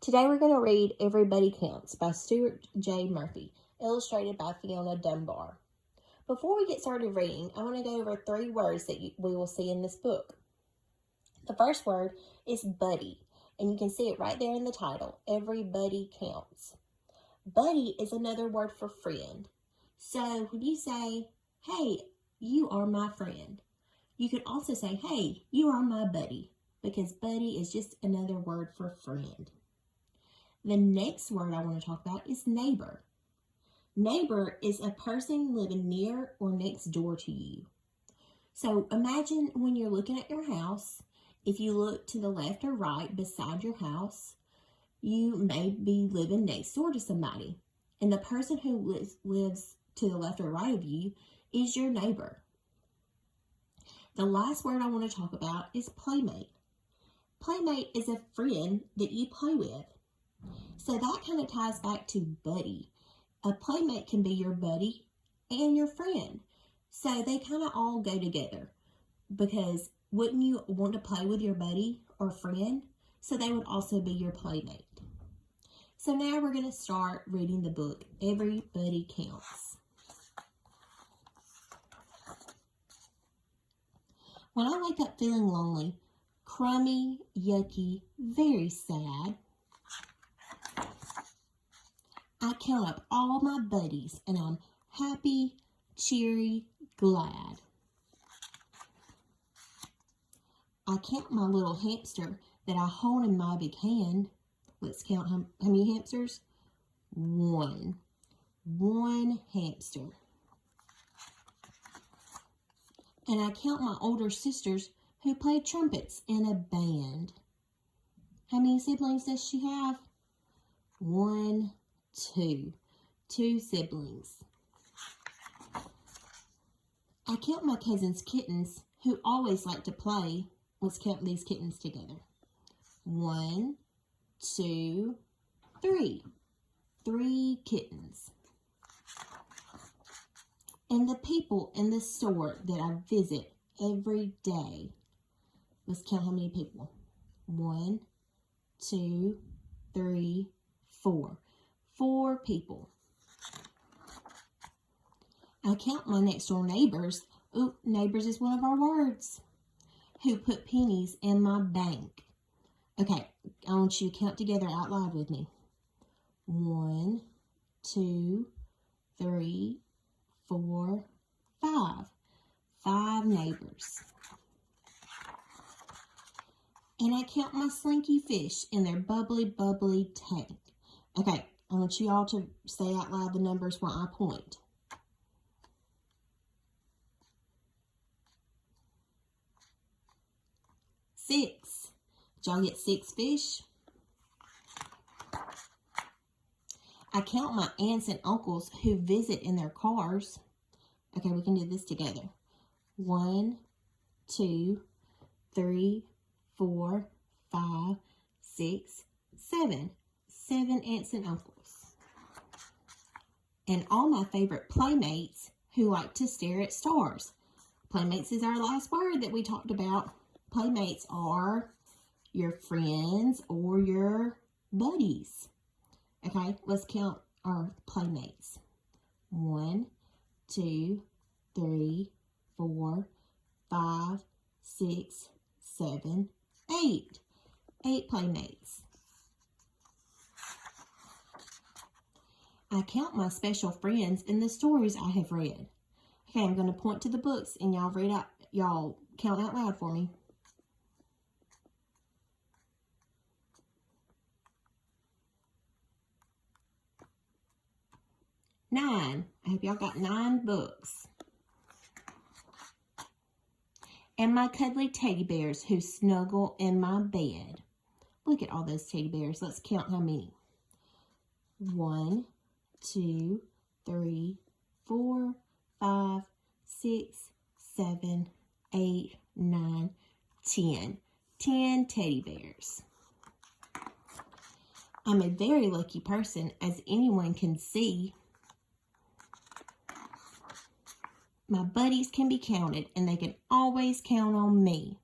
Today we're going to read Everybody Counts by Stuart J. Murphy, illustrated by Fiona Dunbar. Before we get started reading, I want to go over 3 words that we will see in this book. The first word is buddy, and you can see it right there in the title, Everybody Counts. Buddy is another word for friend. So when you say, hey, you are my friend, you could also say, hey, you are my buddy, because buddy is just another word for friend. The next word I want to talk about is neighbor. Neighbor is a person living near or next door to you. So imagine when you're looking at your house, if you look to the left or right beside your house, you may be living next door to somebody. And the person who lives to the left or right of you is your neighbor. The last word I want to talk about is playmate. Playmate is a friend that you play with. So that kind of ties back to buddy. A playmate can be your buddy and your friend. So they kind of all go together, because wouldn't you want to play with your buddy or friend? So they would also be your playmate. So now we're going to start reading the book, Everybody Counts. When I wake up feeling lonely, crummy, yucky, very sad, I count up all my buddies and I'm happy, cheery, glad. I count my little hamster that I hold in my big hand. Let's count how many hamsters. 1. 1 hamster. And I count my older sisters who play trumpets in a band. How many siblings does she have? 1, 2. 2 siblings. I count my cousin's kittens who always like to play. Let's count these kittens together. 1, 2, 3. 3 kittens. And the people in the store that I visit every day. Let's count how many people. 1, 2, 3, 4. 4 people. I count my next door neighbors. Ooh, neighbors is one of our words. Who put pennies in my bank. Okay, I want you to count together out loud with me. 1, 2, 3, 4, 5. 5 neighbors. And I count my slinky fish in their bubbly, bubbly tank. Okay, I want you all to say out loud the numbers when I point. 6. Did y'all get 6 fish? I count my aunts and uncles who visit in their cars. Okay, we can do this together. 1, 2, 3, 4, 5, 6, 7. 7 aunts and uncles. And all my favorite playmates who like to stare at stars. Playmates is our last word that we talked about. Playmates are your friends or your buddies. Okay, let's count our playmates. 1, 2, 3, 4, 5, 6, 7, 8. 8 playmates. I count my special friends in the stories I have read. Okay, I'm going to point to the books and y'all count out loud for me. 9. I hope y'all got 9 books. And my cuddly teddy bears who snuggle in my bed. Look at all those teddy bears. Let's count how many. 1, 2, 3, 4, 5, 6, 7, 8, 9, 10. 10 teddy bears. I'm a very lucky person, as anyone can see. My buddies can be counted, and they can always count on me.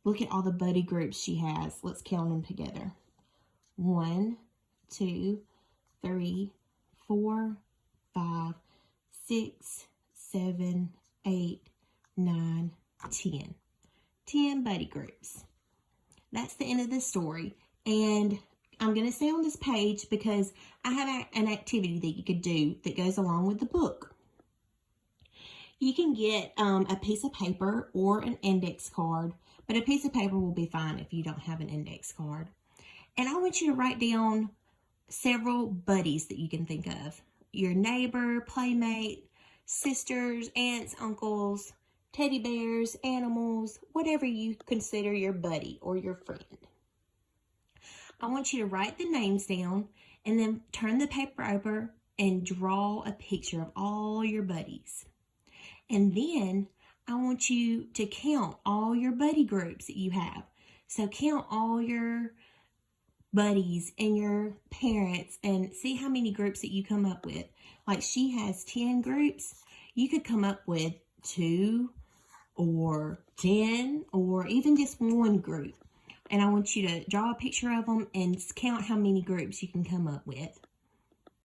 Look at all the buddy groups she has. Let's count them together. 1, 2, 3, 4, 5, 6, 7, 8, 9, 10. 10 buddy groups. That's the end of the story. And I'm going to stay on this page because I have an activity that you could do that goes along with the book. You can get a piece of paper or an index card, but a piece of paper will be fine if you don't have an index card. And I want you to write down several buddies that you can think of. Your neighbor, playmate, sisters, aunts, uncles, teddy bears, animals, whatever you consider your buddy or your friend. I want you to write the names down and then turn the paper over and draw a picture of all your buddies. And then I want you to count all your buddy groups that you have. So count all your buddies and your parents and see how many groups that you come up with. Like she has 10 groups. You could come up with 2 or 10 or even just one group. And I want you to draw a picture of them and count how many groups you can come up with.